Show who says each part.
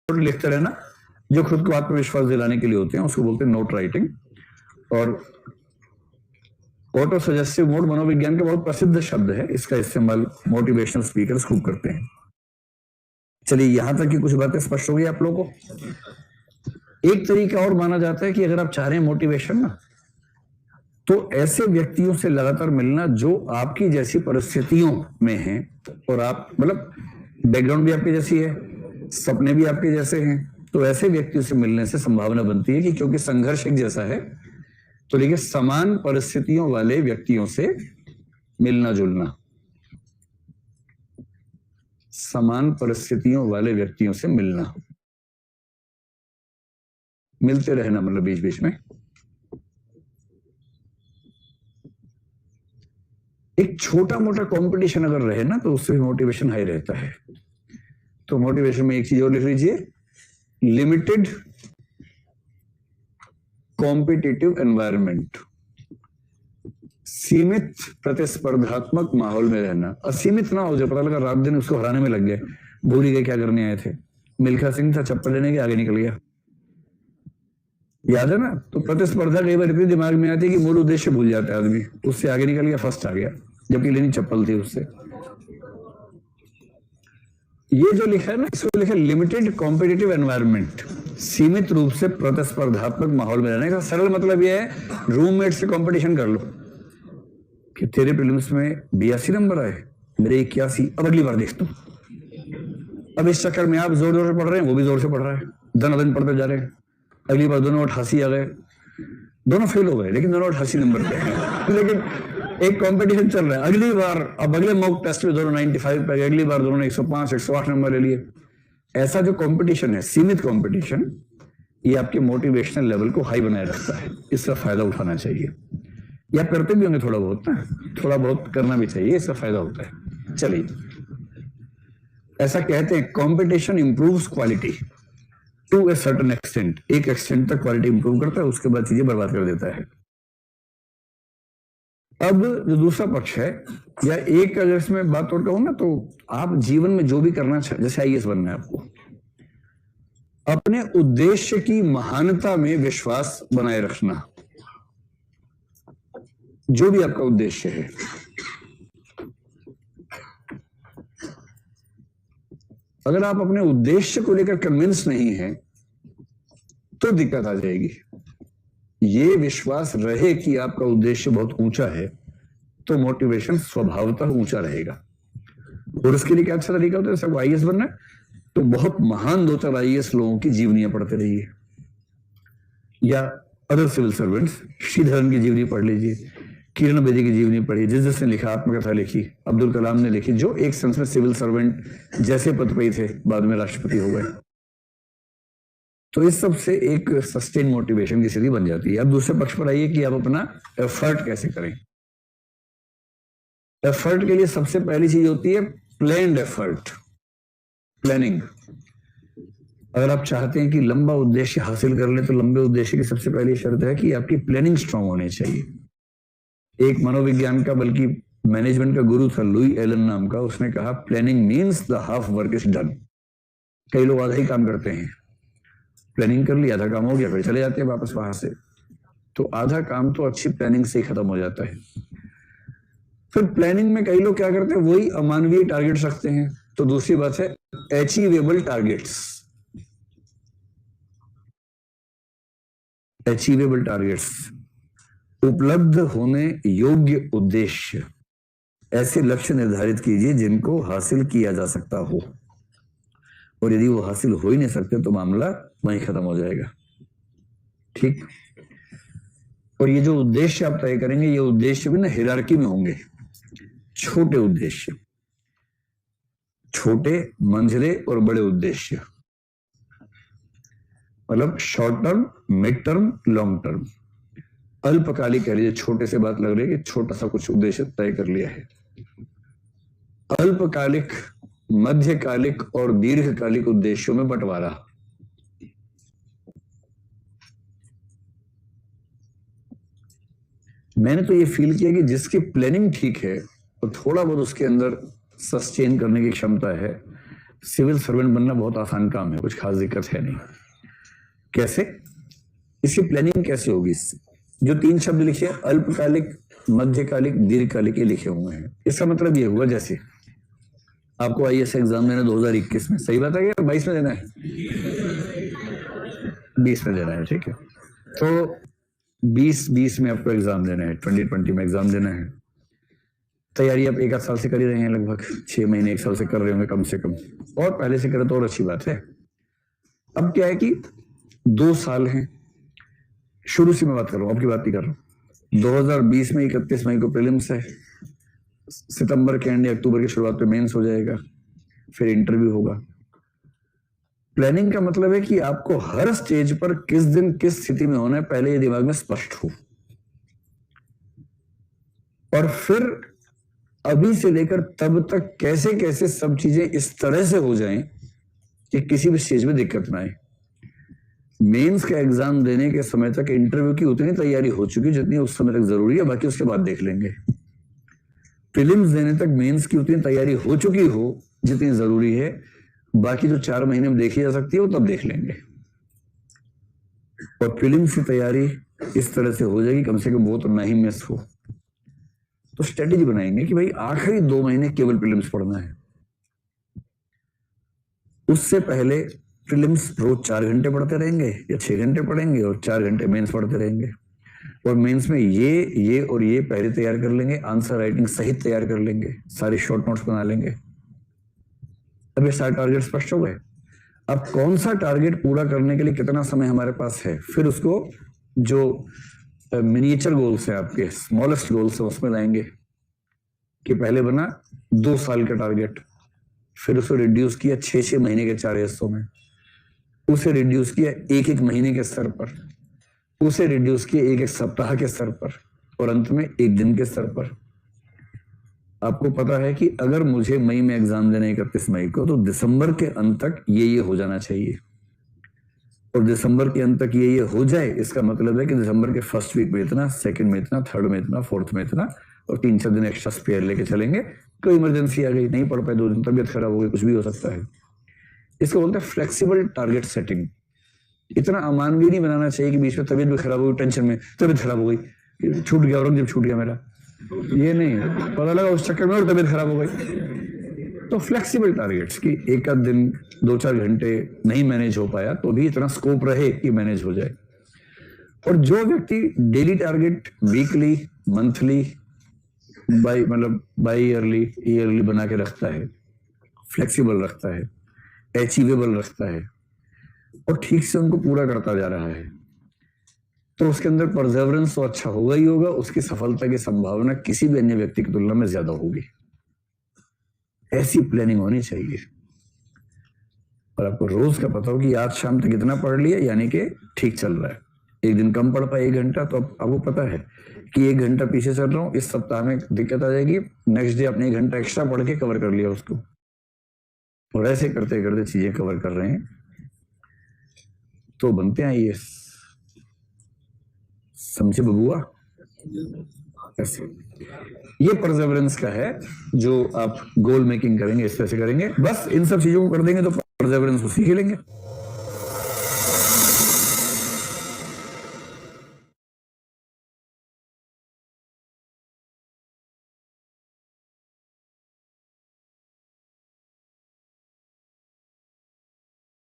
Speaker 1: लिखते रहना जो खुद को आत्मविश्वास दिलाने के लिए होते हैं, उसको बोलते हैं नोट राइटिंग। और ऑटो सजेस्टिव मोड मनोविज्ञान का बहुत प्रसिद्ध शब्द है, इसका इस्तेमाल मोटिवेशनल स्पीकर्स खूब करते हैं। चलिए, यहां तक की कुछ बातें स्पष्ट हो गई आप लोगों को। एक तरीका और माना जाता है कि अगर आप चाह रहे हैं मोटिवेशन ना, तो ऐसे व्यक्तियों से लगातार मिलना जो आपकी जैसी परिस्थितियों में हैं, और आप मतलब बैकग्राउंड भी आपकी जैसी है, सपने भी आपके जैसे हैं, तो ऐसे व्यक्तियों से मिलने से संभावना बनती है कि क्योंकि संघर्ष एक जैसा है, तो देखिए समान परिस्थितियों वाले व्यक्तियों से मिलना जुलना, समान परिस्थितियों वाले व्यक्तियों से मिलना, मिलते रहना मतलब बीच बीच में। एक छोटा मोटा कंपटीशन अगर रहे ना, तो उससे भी मोटिवेशन हाई रहता है। तो मोटिवेशन में एक चीज और लिख लीजिए, लिमिटेड कॉम्पिटिटिव एनवायरनमेंट, सीमित प्रतिस्पर्धात्मक माहौल में रहना। असीमित ना हो जाए, पता लगा रात दिन उसको हराने में लग गए, भूल ही गए क्या करने आए थे। मिल्खा सिंह था, चप्पल लेने के आगे निकल गया, याद है ना। तो प्रतिस्पर्धा कई बार इतनी दिमाग में आती है कि मूल उद्देश्य भूल जाता है आदमी, उससे आगे निकल गया, फर्स्ट आ गया, जबकि लेनी चप्पल थी उससे। ये जो लिखा है ना, इसको लिखा लिमिटेड कॉम्पिटिटिव एनवायरनमेंट, सीमित रूप से प्रतिस्पर्धात्मक माहौल में रहने का सरल मतलब यह है, रूममेट से कंपटीशन कर लो कि तेरे प्रीलिम्स में 82 नंबर आए, मेरे 81, अब अगली बार देख तू। अब इस चक्कर में आप जोर जोर से पढ़ रहे हैं, वो भी जोर से पढ़ रहा है, दन पढ़ते जा रहे हैं। अगली बार दोनों 88 आ गए, दोनों फेल हो गए, लेकिन दोनों 88 नंबर पे हैं। लेकिन एक कंपटीशन चल रहा है, अगली बार अब अगले मॉक टेस्ट में दोनों 95 पे गए, अगली बार दोनों ने 105 108 नंबर ले लिए। ऐसा जो कंपटीशन है, सीमित कंपटीशन, ये आपके मोटिवेशनल लेवल को हाई बनाए रखता है, इसका फायदा उठाना चाहिए। या करते भी होंगे थोड़ा बहुत ना, थोड़ा बहुत करना भी चाहिए, इसका फायदा होता है। चलिए, ऐसा कहते हैं competition improves quality to a certain extent, एक एक्सटेंट तक क्वालिटी इंप्रूव करता है, उसके बाद चीजें बर्बाद कर देता है। अब जो दूसरा पक्ष है, या एक अगर इसमें बात और कहूं ना, तो आप जीवन में जो भी करना चाहे, जैसे आईएएस बनना है आपको, अपने उद्देश्य की महानता में विश्वास बनाए रखना। जो भी आपका उद्देश्य है, अगर आप अपने उद्देश्य को लेकर कन्विंस नहीं हैं, तो दिक्कत आ जाएगी। ये विश्वास रहे कि आपका उद्देश्य बहुत ऊंचा है, तो मोटिवेशन स्वभावतः ऊंचा रहेगा। और उसके लिए क्या अच्छा तरीका होता है, जैसे आईएएस बनना है, तो बहुत महान 2-4 आईएएस लोगों की जीवनियां पढ़ते रहिए, या अदर सिविल सर्वेंट्स, श्रीधरन की जीवनी पढ़ लीजिए, किरण बेदी की जीवनी पढ़ी, जिसने लिखा, आत्मकथा लिखी, अब्दुल कलाम ने लिखी, जो एक सेंस में सिविल सर्वेंट जैसे पद पे थे, बाद में राष्ट्रपति हो गए। तो इस सब से एक सस्टेन मोटिवेशन की स्थिति बन जाती है। अब दूसरे पक्ष पर आइए कि आप अपना एफर्ट कैसे करें। एफर्ट के लिए सबसे पहली चीज होती है प्लान्ड एफर्ट, प्लानिंग। अगर आप चाहते हैं कि लंबा उद्देश्य हासिल कर ले, तो लंबे उद्देश्य की सबसे पहली शर्त है कि आपकी प्लानिंग स्ट्रांग होनी चाहिए। एक मनोविज्ञान का, बल्कि मैनेजमेंट का गुरु था, लुई एलन नाम का, उसने कहा planning means the half work is done. कई लोग आधा ही काम करते हैं, प्लानिंग कर लिया, आधा काम हो गया, फिर चले जाते हैं वापस वहां से। तो आधा काम तो अच्छी प्लानिंग से ही खत्म हो जाता है। फिर प्लानिंग में कई लोग क्या करते हैं, वही अमानवीय टारगेट्स रखते हैं। तो दूसरी बात है अचीवेबल टारगेट्स, अचीवेबल टारगेट्स, उपलब्ध होने योग्य उद्देश्य। ऐसे लक्ष्य निर्धारित कीजिए जिनको हासिल किया जा सकता हो, और यदि वो हासिल हो ही नहीं सकते, तो मामला वहीं खत्म हो जाएगा। ठीक। और ये जो उद्देश्य आप तय करेंगे, ये उद्देश्य भी ना हिरार्की में होंगे। छोटे उद्देश्य, छोटे, मंझले और बड़े उद्देश्य, मतलब short term, mid term, long term. अल्पकालिक कह लीजिए, छोटे से बात लग रही है कि छोटा सा कुछ उद्देश्य तय कर लिया है। अल्पकालिक, मध्यकालिक और दीर्घकालिक उद्देश्यों में बंटवारा। मैंने तो ये फील किया कि जिसकी प्लानिंग ठीक है, तो थोड़ा बहुत उसके अंदर सस्टेन करने की क्षमता है, सिविल सर्वेंट बनना बहुत आसान काम है, कुछ खास दिक्कत है नहीं। कैसे, इसकी प्लानिंग कैसे होगी? जो 3 शब्द लिखे अल्पकालिक, मध्यकालिक, दीर्घकालिक, ये लिखे हुए हैं। इसका मतलब ये हुआ जैसे आपको आईएएस एग्जाम देना 2021 में, सही बात है क्या? 22 में देना है, 20 में देना है, ठीक है। तो 2020 में आपको एग्जाम देना है, 2020 में एग्जाम देना है। तैयारी आप 1 साल से कर ही रहे हैं, लगभग 6 महीने 1 साल से कर रहे होंगे कम से कम, और पहले से करें तो और अच्छी बात है। अब क्या है कि 2 साल हैं, शुरू से मैं बात कर रहा हूँ, आपकी बात नहीं कर रहा हूँ। 2020 में 31 मई को प्रीलिम्स है, सितंबर के एंड या अक्टूबर की शुरुआत में मेंस हो जाएगा, फिर इंटरव्यू होगा। प्लानिंग का मतलब है कि आपको हर स्टेज पर किस दिन किस स्थिति में होना है पहले ये दिमाग में स्पष्ट हो, और फिर अभी से लेकर तब तक कैसे कैसे सब चीजें इस तरह से हो जाएं कि किसी भी स्टेज में दिक्कत ना आए। मेंस का एग्जाम देने के समय तक इंटरव्यू की उतनी तैयारी हो चुकी जितनी उस समय तक जरूरी है, बाकी उसके बाद देख लेंगे। प्रीलिम्स देने तक मेंस की उतनी तैयारी हो चुकी हो जितनी जरूरी है, बाकी जो 4 महीने में देखी जा सकती है वो तब देख लेंगे। और प्रीलिम्स की तैयारी इस तरह से हो जाएगी कम से कम वो तो ना ही मिस हो। तो स्ट्रेटेजी बनाएंगे कि भाई आखिरी 2 महीने केवल प्रीलिम्स पढ़ना है। उससे पहले प्रीलिम्स रोज 4 घंटे पढ़ते रहेंगे या 6 घंटे पढ़ेंगे, और 4 घंटे मेंस पढ़ते रहेंगे। और मेंस में ये और ये पहले तैयार कर लेंगे, आंसर राइटिंग सहित तैयार कर लेंगे, सारे शॉर्ट नोट्स बना लेंगे। अब ये सारे टारगेट स्पष्ट हो गए। अब कौन सा टारगेट पूरा करने के लिए कितना समय हमारे पास है, फिर उसको जो मिनिएचर गोल्स है आपके, स्मॉलेस्ट गोल्स है, उसमें लाएंगे। कि पहले बना 2 साल का टारगेट, फिर उसको रिड्यूस किया 6-6 महीने के 4 हिस्सों में, उसे रिड्यूस किया 1-1 महीने के स्तर पर, उसे रिड्यूस किया 1-1 सप्ताह के स्तर पर, और अंत में 1 दिन के स्तर पर। आपको पता है कि अगर मुझे मई में एग्जाम देना है 31 मई को, तो दिसंबर के अंत तक ये हो जाना चाहिए। और दिसंबर के अंत तक ये हो जाए, इसका मतलब है कि दिसंबर के फर्स्ट वीक में इतना, सेकंड में इतना, थर्ड में इतना, फोर्थ में इतना, और 3-4 दिन एक्स्ट्रा स्पेयर लेके चलेंगे। कोई इमरजेंसी आ गई, नहीं पढ़ पाए 2 दिन, तबीयत खराब हो गई, कुछ भी हो सकता है। इसको बोलते हैं फ्लेक्सिबल टारगेट सेटिंग। इतना अमानवीय नहीं बनाना चाहिए कि बीच में तबीयत भी खराब हो गई, टेंशन में तबीयत खराब हो गई, छूट गया, औरंगजेब छूट गया मेरा, ये नहीं, पता लगा उस चक्कर में और तबीयत खराब हो गई। तो फ्लेक्सिबल टारगेट्स कि 1 दिन 2-4 घंटे नहीं मैनेज हो पाया तो भी इतना स्कोप रहे कि मैनेज हो जाए। और जो व्यक्ति daily target weekly, monthly, by yearly बना के रखता है, फ्लेक्सिबल रखता है, अचीवेबल रखता है, और ठीक से उनको पूरा करता जा रहा है, तो उसके अंदर परसेवरेंस तो अच्छा होगा ही होगा, उसकी सफलता की संभावना किसी भी अन्य व्यक्ति की तुलना में ज्यादा होगी। ऐसी प्लानिंग होनी चाहिए। और आपको रोज का पता हो कि आज शाम तक इतना पढ़ लिया, यानी कि ठीक चल रहा है। एक दिन कम पढ़ पाए 1 घंटा, तो आपको पता है कि 1 घंटा पीछे चल रहा हूं, इस सप्ताह में दिक्कत आ जाएगी, नेक्स्ट डे अपने 1 घंटा एक्स्ट्रा पढ़ के कवर कर लिया उसको। और ऐसे करते करते चीजें कवर कर रहे हैं तो बनते हैं ये, समझे बबुआ? ऐसे ये परसेवरेंस का है जो आप गोल मेकिंग करेंगे, इस तरह से करेंगे। बस इन सब चीजों को कर देंगे तो परसेवरेंस को सीख लेंगे।